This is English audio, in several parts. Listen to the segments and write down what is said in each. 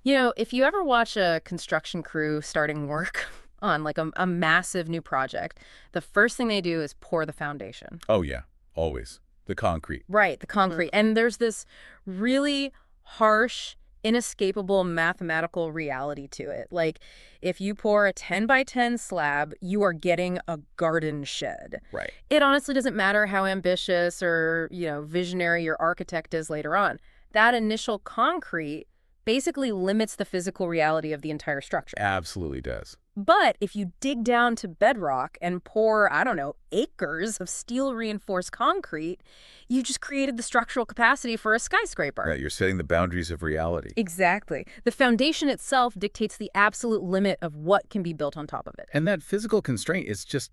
If you ever watch a construction crew starting work on like a massive new project, the first thing they do is pour the foundation. Oh, yeah, always. The concrete. Right, the concrete. And there's this really harsh, inescapable mathematical reality to it. Like, if you pour a 10 by 10 slab, you are getting a garden shed. Right. It honestly doesn't matter how ambitious or, visionary your architect is later on. That initial concrete basically limits the physical reality of the entire structure. Absolutely does. But if you dig down to bedrock and pour, I don't know, acres of steel-reinforced concrete, you just created the structural capacity for a skyscraper. Right, you're setting the boundaries of reality. Exactly. The foundation itself dictates the absolute limit of what can be built on top of it. And that physical constraint is just,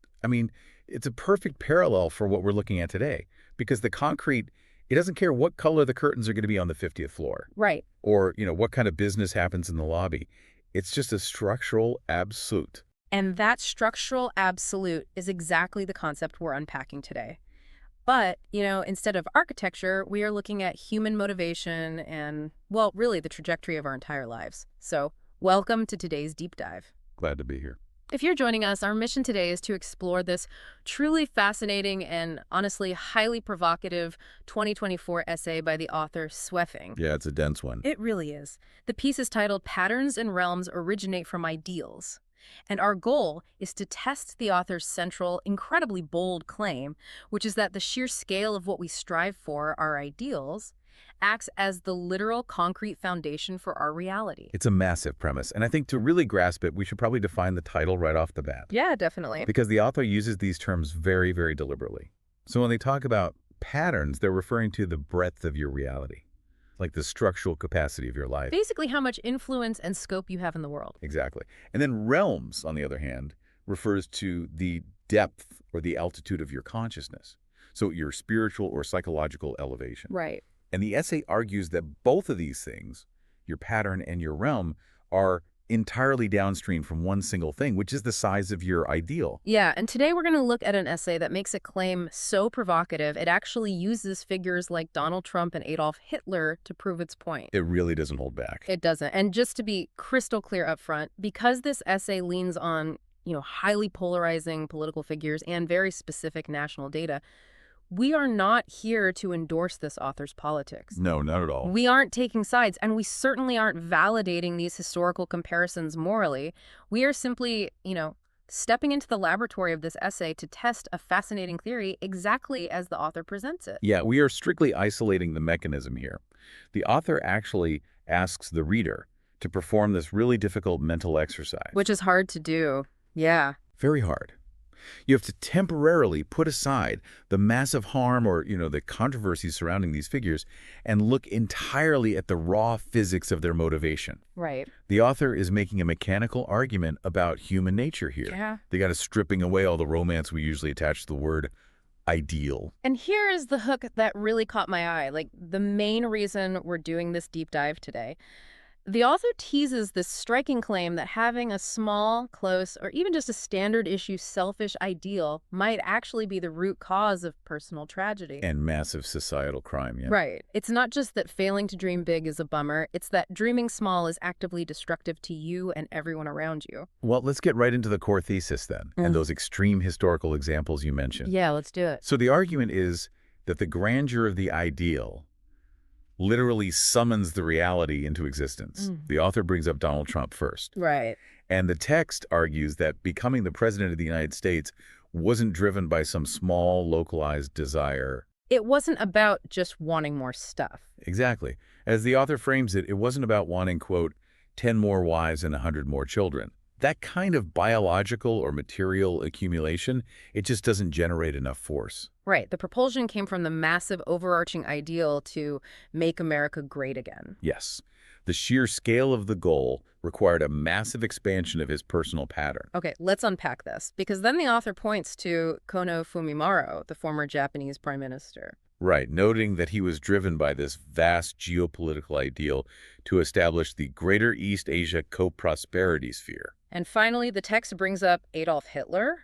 it's a perfect parallel for what we're looking at today. Because the concrete, it doesn't care what color the curtains are going to be on the 50th floor. Right. Or, what kind of business happens in the lobby. It's just a structural absolute. And that structural absolute is exactly the concept we're unpacking today. But, instead of architecture, we are looking at human motivation and, well, really the trajectory of our entire lives. So, welcome to today's deep dive. Glad to be here. If you're joining us, our mission today is to explore this truly fascinating and honestly highly provocative 2024 essay by the author Sweffing. Yeah, it's a dense one. It really is. The piece is titled Patterns and Realms Originate from Ideals. And our goal is to test the author's central, incredibly bold claim, which is that the sheer scale of what we strive for, our ideals, acts as the literal concrete foundation for our reality. It's a massive premise, and I think to really grasp it, we should probably define the title right off the bat. Yeah, definitely. Because the author uses these terms very, very deliberately. So when they talk about patterns, they're referring to the breadth of your reality, like the structural capacity of your life. Basically how much influence and scope you have in the world. Exactly. And then realms, on the other hand, refers to the depth or the altitude of your consciousness. So your spiritual or psychological elevation. Right. And the essay argues that both of these things, your pattern and your realm, are entirely downstream from one single thing, which is the size of your ideal. Yeah, and today we're going to look at an essay that makes a claim so provocative, it actually uses figures like Donald Trump and Adolf Hitler to prove its point. It really doesn't hold back. It doesn't. And just to be crystal clear up front, because this essay leans on, highly polarizing political figures and very specific national data, we are not here to endorse this author's politics. No, not at all. We aren't taking sides, and we certainly aren't validating these historical comparisons morally. We are simply, stepping into the laboratory of this essay to test a fascinating theory exactly as the author presents it. Yeah, we are strictly isolating the mechanism here. The author actually asks the reader to perform this really difficult mental exercise. Which is hard to do. Yeah. Very hard. You have to temporarily put aside the massive harm or, the controversies surrounding these figures and look entirely at the raw physics of their motivation. Right. The author is making a mechanical argument about human nature here. Yeah. They got us stripping away all the romance we usually attach to the word ideal. And here is the hook that really caught my eye, like the main reason we're doing this deep dive today. The author teases this striking claim that having a small, close, or even just a standard issue selfish ideal might actually be the root cause of personal tragedy. And massive societal crime, yeah. Right. It's not just that failing to dream big is a bummer, it's that dreaming small is actively destructive to you and everyone around you. Well, let's get right into the core thesis then, and those extreme historical examples you mentioned. Yeah, let's do it. So the argument is that the grandeur of the ideal literally summons the reality into existence. The author brings up Donald Trump first. Right. And the text argues that becoming the president of the United States wasn't driven by some small, localized desire. It wasn't about just wanting more stuff. Exactly. As the author frames it, it wasn't about wanting, quote, 10 more wives and 100 more children. That kind of biological or material accumulation, it just doesn't generate enough force. Right. The propulsion came from the massive overarching ideal to make America great again. Yes. The sheer scale of the goal required a massive expansion of his personal pattern. Okay, let's unpack this, because then the author points to Kono Fumimaro, the former Japanese prime minister. Right, noting that he was driven by this vast geopolitical ideal to establish the Greater East Asia Co-Prosperity Sphere. And finally, the text brings up Adolf Hitler,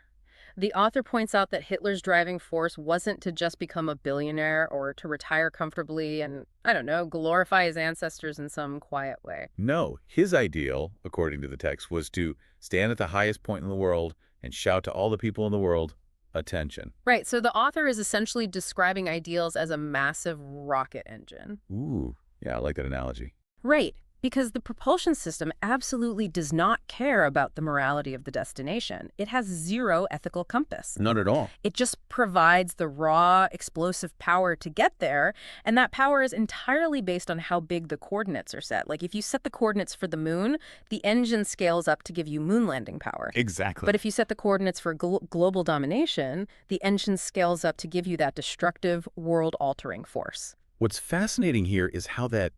The author points out that Hitler's driving force wasn't to just become a billionaire or to retire comfortably and, I don't know, glorify his ancestors in some quiet way. No, his ideal, according to the text, was to stand at the highest point in the world and shout to all the people in the world, attention. Right, so the author is essentially describing ideals as a massive rocket engine. Ooh, yeah, I like that analogy. Right, because the propulsion system absolutely does not care about the morality of the destination. It has zero ethical compass. Not at all. It just provides the raw, explosive power to get there, and that power is entirely based on how big the coordinates are set. Like if you set the coordinates for the moon, the engine scales up to give you moon landing power. Exactly. But if you set the coordinates for global domination, the engine scales up to give you that destructive, world-altering force. What's fascinating here is how that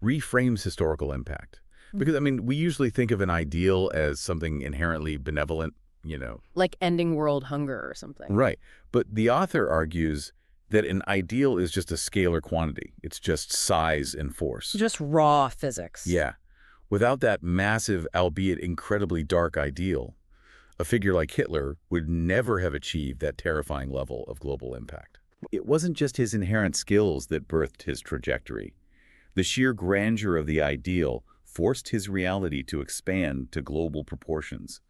reframes historical impact. Because, I mean, we usually think of an ideal as something inherently benevolent, you know. Like ending world hunger or something. Right. But the author argues that an ideal is just a scalar quantity. It's just size and force. Just raw physics. Yeah. Without that massive, albeit incredibly dark ideal, a figure like Hitler would never have achieved that terrifying level of global impact. It wasn't just his inherent skills that birthed his trajectory. The sheer grandeur of the ideal forced his reality to expand to global proportions.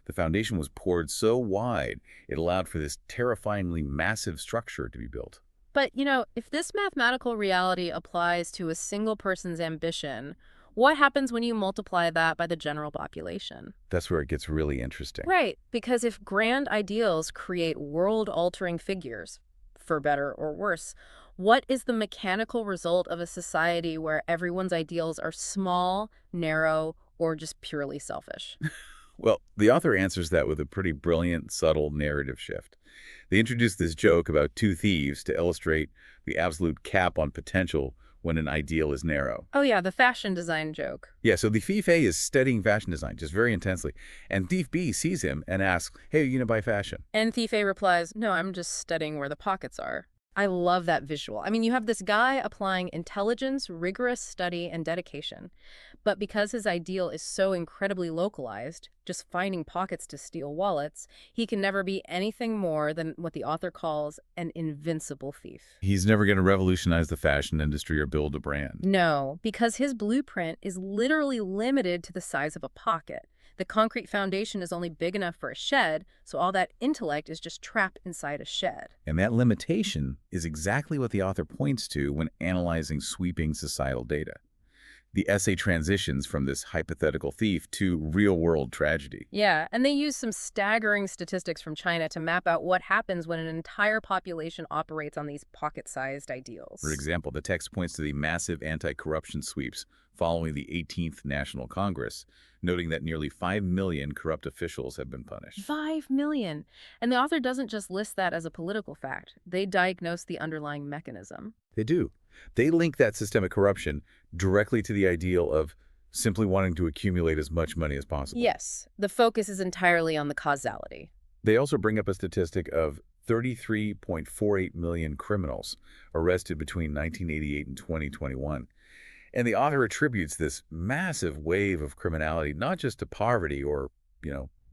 The foundation was poured so wide, it allowed for this terrifyingly massive structure to be built. But, you know, if this mathematical reality applies to a single person's ambition, what happens when you multiply that by the general population? That's where it gets really interesting. Right, because if grand ideals create world-altering figures, for better or worse, what is the mechanical result of a society where everyone's ideals are small, narrow, or just purely selfish? Well, the author answers that with a pretty brilliant, subtle narrative shift. They introduce this joke about two thieves to illustrate the absolute cap on potential when an ideal is narrow. Oh yeah, the fashion design joke. Yeah, so the thief A is studying fashion design just very intensely, and thief B sees him and asks, hey, are you gonna buy fashion? And thief A replies, no, I'm just studying where the pockets are. I love that visual. I mean, you have this guy applying intelligence, rigorous study, and dedication. But because his ideal is so incredibly localized, just finding pockets to steal wallets, he can never be anything more than what the author calls an invincible thief. He's never gonna revolutionize the fashion industry or build a brand. No, because his blueprint is literally limited to the size of a pocket. The concrete foundation is only big enough for a shed, so all that intellect is just trapped inside a shed. And that limitation is exactly what the author points to when analyzing sweeping societal data. The essay transitions from this hypothetical thief to real-world tragedy. Yeah, and they use some staggering statistics from China to map out what happens when an entire population operates on these pocket-sized ideals. For example, the text points to the massive anti-corruption sweeps following the 18th National Congress, noting that nearly 5 million corrupt officials have been punished. 5 million. And the author doesn't just list that as a political fact. They diagnose the underlying mechanism. They do. They link that systemic corruption directly to the ideal of simply wanting to accumulate as much money as possible. Yes, the focus is entirely on the causality. They also bring up a statistic of 33.48 million criminals arrested between 1988 and 2021. And the author attributes this massive wave of criminality not just to poverty or,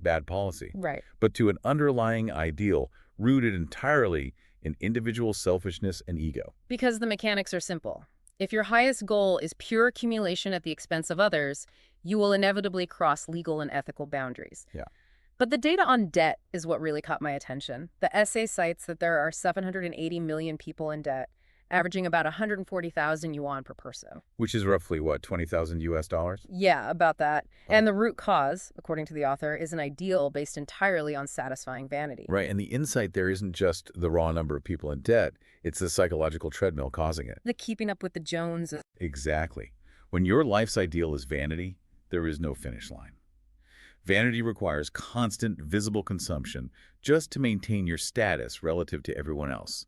bad policy, Right. but to an underlying ideal rooted entirely in individual selfishness and ego. Because the mechanics are simple. If your highest goal is pure accumulation at the expense of others, you will inevitably cross legal and ethical boundaries. Yeah. But the data on debt is what really caught my attention. The essay cites that there are 780 million people in debt, averaging about 140,000 yuan per person. Which is roughly, what, 20,000 US dollars? Yeah, about that. Oh. And the root cause, according to the author, is an ideal based entirely on satisfying vanity. Right, and the insight there isn't just the raw number of people in debt, it's the psychological treadmill causing it. The keeping up with the Joneses. Exactly. When your life's ideal is vanity, there is no finish line. Vanity requires constant, visible consumption just to maintain your status relative to everyone else.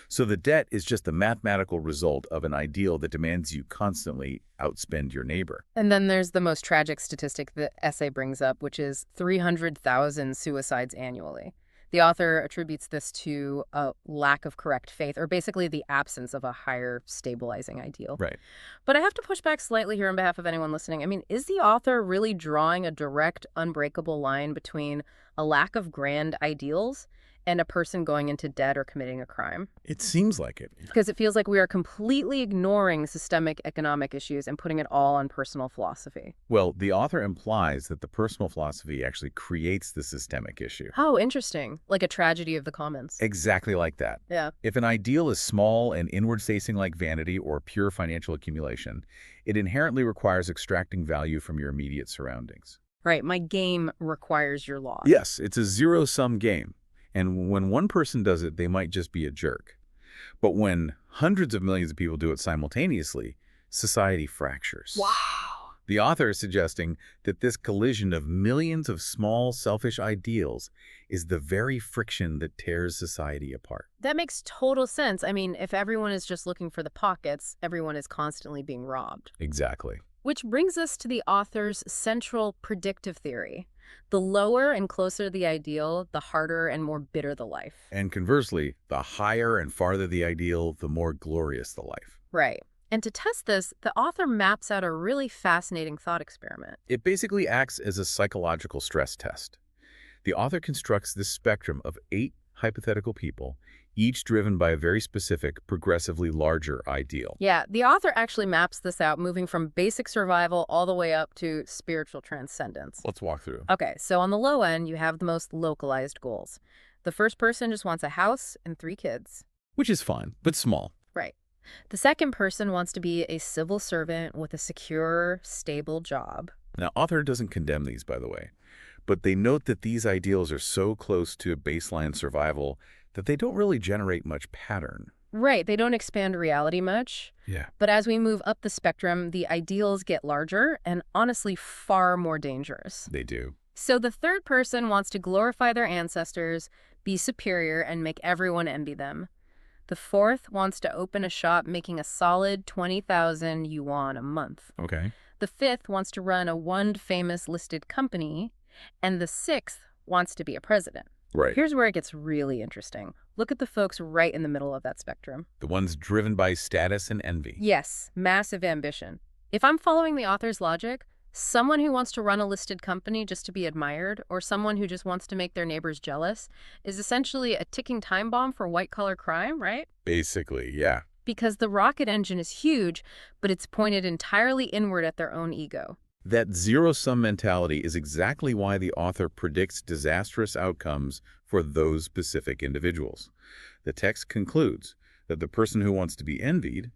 So the debt is just the mathematical result of an ideal that demands you constantly outspend your neighbor. And then there's the most tragic statistic the essay brings up, which is 300,000 suicides annually. The author attributes this to a lack of correct faith, or basically the absence of a higher stabilizing ideal. Right. But I have to push back slightly here on behalf of anyone listening. I mean, is the author really drawing a direct, unbreakable line between a lack of grand ideals and a person going into debt or committing a crime? It seems like it. Because it feels like we are completely ignoring systemic economic issues and putting it all on personal philosophy. Well, the author implies that the personal philosophy actually creates the systemic issue. Oh, interesting. Like a tragedy of the commons. Exactly like that. Yeah. If an ideal is small and inward-facing like vanity or pure financial accumulation, it inherently requires extracting value from your immediate surroundings. Right. My game requires your loss. Yes, it's a zero-sum game. And when one person does it, they might just be a jerk. But when hundreds of millions of people do it simultaneously, society fractures. Wow. The author is suggesting that this collision of millions of small, selfish ideals is the very friction that tears society apart. That makes total sense. I mean, if everyone is just looking for the pockets, everyone is constantly being robbed. Exactly. Which brings us to the author's central predictive theory. The lower and closer the ideal, the harder and more bitter the life. And conversely, the higher and farther the ideal, the more glorious the life. Right. And to test this, the author maps out a really fascinating thought experiment. It basically acts as a psychological stress test. The author constructs this spectrum of 8 hypothetical people, each driven by a very specific, progressively larger ideal. Yeah, the author actually maps this out, moving from basic survival all the way up to spiritual transcendence. Let's walk through. Okay, so on the low end, you have the most localized goals. The first person just wants a house and 3 kids. Which is fine, but small. Right. The second person wants to be a civil servant with a secure, stable job. Now, author doesn't condemn these, by the way, but they note that these ideals are so close to baseline survival that they don't really generate much pattern. Right, they don't expand reality much. Yeah. But as we move up the spectrum, the ideals get larger and honestly far more dangerous. They do. So the third person wants to glorify their ancestors, be superior, and make everyone envy them. The fourth wants to open a shop making a solid 20,000 yuan a month. Okay. The fifth wants to run a famous listed company. And the sixth wants to be a president. Right. Here's where it gets really interesting. Look at the folks right in the middle of that spectrum. The ones driven by status and envy. Yes, massive ambition. If I'm following the author's logic, someone who wants to run a listed company just to be admired, or someone who just wants to make their neighbors jealous, is essentially a ticking time bomb for white-collar crime, right? Basically, yeah. Because the rocket engine is huge, but it's pointed entirely inward at their own ego. That zero-sum mentality is exactly why the author predicts disastrous outcomes for those specific individuals. The text concludes that the person who wants to be envied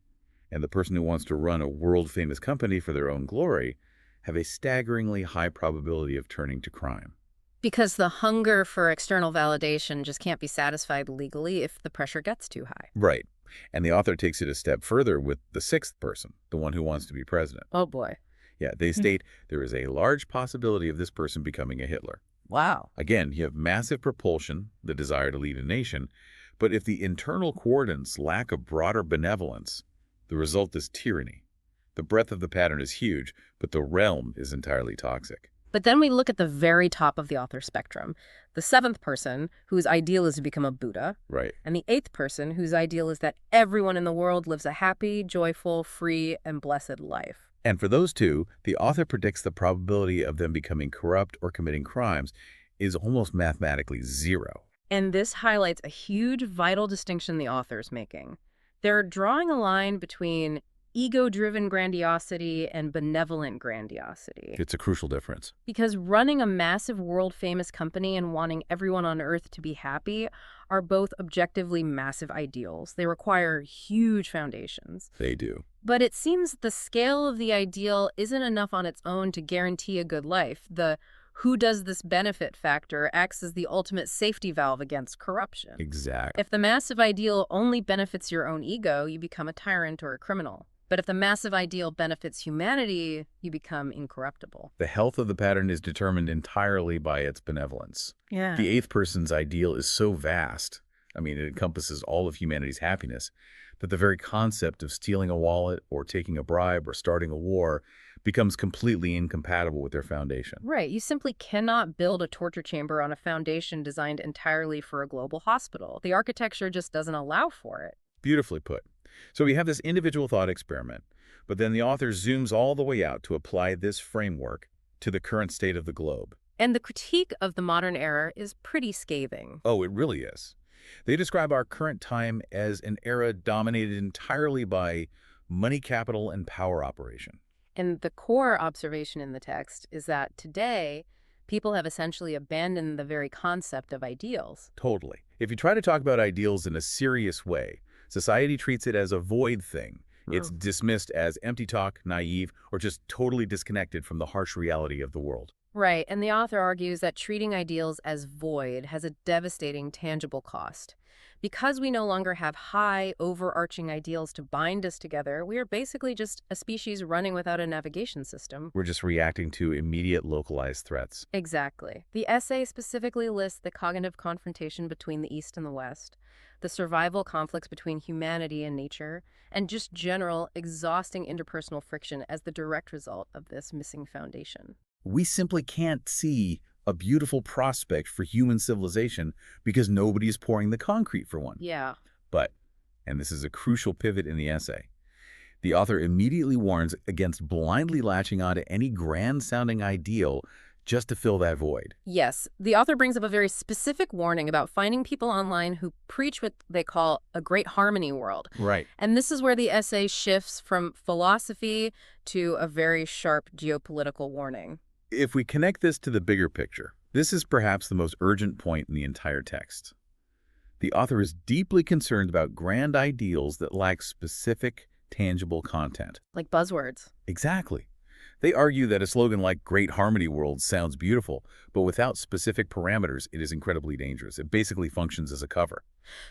and the person who wants to run a world-famous company for their own glory have a staggeringly high probability of turning to crime. Because the hunger for external validation just can't be satisfied legally if the pressure gets too high. Right. And the author takes it a step further with the sixth person, the one who wants to be president. Oh, boy. Yeah, they state there is a large possibility of this person becoming a Hitler. Wow. Again, you have massive propulsion, the desire to lead a nation, but if the internal coordinates lack a broader benevolence, the result is tyranny. The breadth of the pattern is huge, but the realm is entirely toxic. But then we look at the very top of the author's spectrum. The seventh person, whose ideal is to become a Buddha. Right. And the eighth person, whose ideal is that everyone in the world lives a happy, joyful, free, and blessed life. And for those two, the author predicts the probability of them becoming corrupt or committing crimes is almost mathematically zero. And this highlights a huge, vital distinction the author is making. They're drawing a line between ego-driven grandiosity and benevolent grandiosity. It's a crucial difference. Because running a massive world-famous company and wanting everyone on Earth to be happy are both objectively massive ideals. They require huge foundations. They do. But it seems the scale of the ideal isn't enough on its own to guarantee a good life. The who does this benefit factor acts as the ultimate safety valve against corruption. Exactly. If the massive ideal only benefits your own ego, you become a tyrant or a criminal. But if the massive ideal benefits humanity, you become incorruptible. The health of the pattern is determined entirely by its benevolence. Yeah. The eighth person's ideal is so vast, I mean, it encompasses all of humanity's happiness, that the very concept of stealing a wallet or taking a bribe or starting a war becomes completely incompatible with their foundation. Right. You simply cannot build a torture chamber on a foundation designed entirely for a global hospital. The architecture just doesn't allow for it. Beautifully put. So we have this individual thought experiment, but then the author zooms all the way out to apply this framework to the current state of the globe. And the critique of the modern era is pretty scathing. Oh, it really is. They describe our current time as an era dominated entirely by money capital and power operation. And the core observation in the text is that today, people have essentially abandoned the very concept of ideals. Totally. If you try to talk about ideals in a serious way, society treats it as a void thing. It's dismissed as empty talk, naive, or just totally disconnected from the harsh reality of the world. Right, and the author argues that treating ideals as void has a devastating tangible cost. Because we no longer have high, overarching ideals to bind us together, we are basically just a species running without a navigation system. We're just reacting to immediate localized threats. Exactly. The essay specifically lists the cognitive confrontation between the East and the West, the survival conflicts between humanity and nature, and just general, exhausting interpersonal friction as the direct result of this missing foundation. We simply can't see a beautiful prospect for human civilization because nobody is pouring the concrete for one. Yeah. But, and this is a crucial pivot in the essay, the author immediately warns against blindly latching onto any grand-sounding ideal just to fill that void. Yes, the author brings up a very specific warning about finding people online who preach what they call a great harmony world. Right. And this is where the essay shifts from philosophy to a very sharp geopolitical warning. If we connect this to the bigger picture, this is perhaps the most urgent point in the entire text. The author is deeply concerned about grand ideals that lack specific, tangible content. Like buzzwords. Exactly. They argue that a slogan like Great Harmony World sounds beautiful, but without specific parameters, it is incredibly dangerous. It basically functions as a cover.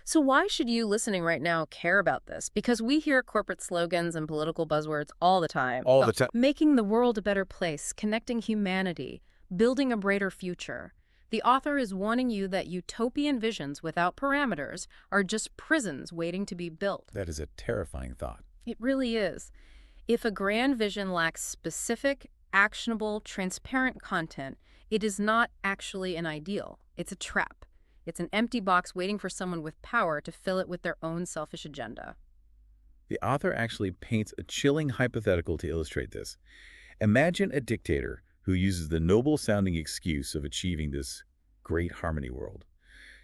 So why should you listening right now care about this? Because we hear corporate slogans and political buzzwords all the time. All the time. Making the world a better place, connecting humanity, building a brighter future. The author is warning you that utopian visions without parameters are just prisons waiting to be built. That is a terrifying thought. It really is. If a grand vision lacks specific, actionable, transparent content, it is not actually an ideal. It's a trap. It's an empty box waiting for someone with power to fill it with their own selfish agenda. The author actually paints a chilling hypothetical to illustrate this. Imagine a dictator who uses the noble-sounding excuse of achieving this great harmony world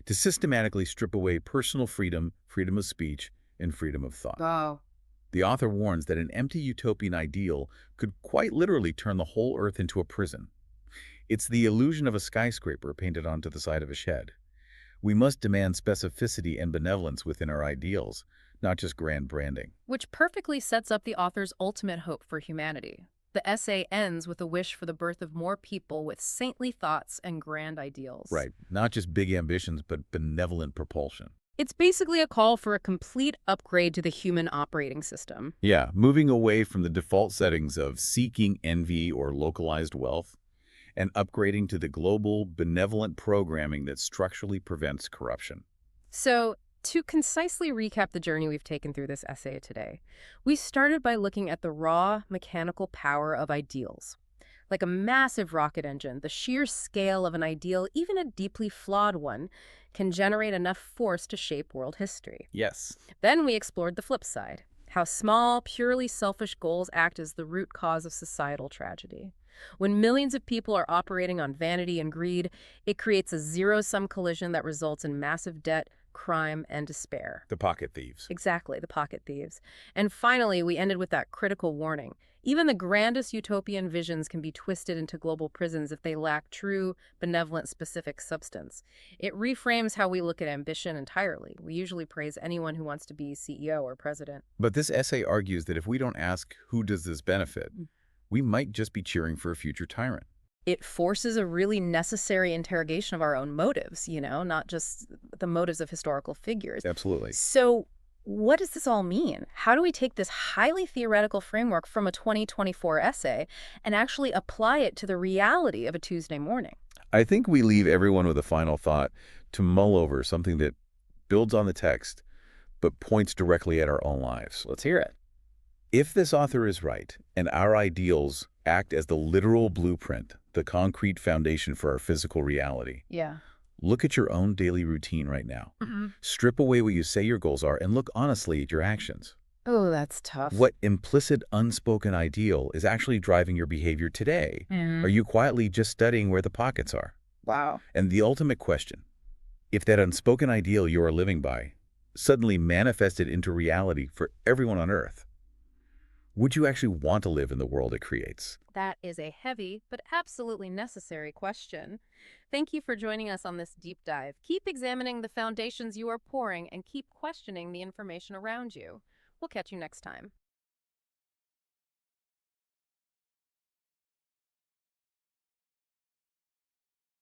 to systematically strip away personal freedom, freedom of speech, and freedom of thought. Oh. The author warns that an empty utopian ideal could quite literally turn the whole earth into a prison. It's the illusion of a skyscraper painted onto the side of a shed. We must demand specificity and benevolence within our ideals, not just grand branding. Which perfectly sets up the author's ultimate hope for humanity. The essay ends with a wish for the birth of more people with saintly thoughts and grand ideals. Right. Not just big ambitions, but benevolent propulsion. It's basically a call for a complete upgrade to the human operating system. Yeah, moving away from the default settings of seeking envy or localized wealth and upgrading to the global, benevolent programming that structurally prevents corruption. So, to concisely recap the journey we've taken through this essay today, we started by looking at the raw, mechanical power of ideals. Like a massive rocket engine, the sheer scale of an ideal, even a deeply flawed one, can generate enough force to shape world history. Yes. Then we explored the flip side, how small, purely selfish goals act as the root cause of societal tragedy. When millions of people are operating on vanity and greed, it creates a zero-sum collision that results in massive debt, crime, and despair. The pocket thieves. Exactly, the pocket thieves. And finally, we ended with that critical warning. Even the grandest utopian visions can be twisted into global prisons if they lack true, benevolent, specific substance. It reframes how we look at ambition entirely. We usually praise anyone who wants to be CEO or president. But this essay argues that if we don't ask who does this benefit, we might just be cheering for a future tyrant. It forces a really necessary interrogation of our own motives, not just the motives of historical figures. Absolutely. So what does this all mean? How do we take this highly theoretical framework from a 2024 essay and actually apply it to the reality of a Tuesday morning? I think we leave everyone with a final thought to mull over, something that builds on the text but points directly at our own lives. Let's hear it. If this author is right, and our ideals act as the literal blueprint, the concrete foundation for our physical reality. Yeah. Look at your own daily routine right now. Mhm. Strip away what you say your goals are and look honestly at your actions. Oh, that's tough. What implicit, unspoken ideal is actually driving your behavior today? Are Mhm. you quietly just studying where the pockets are? Wow. And the ultimate question, if that unspoken ideal you are living by suddenly manifested into reality for everyone on Earth, would you actually want to live in the world it creates? That is a heavy but absolutely necessary question. Thank you for joining us on this deep dive. Keep examining the foundations you are pouring and keep questioning the information around you. We'll catch you next time.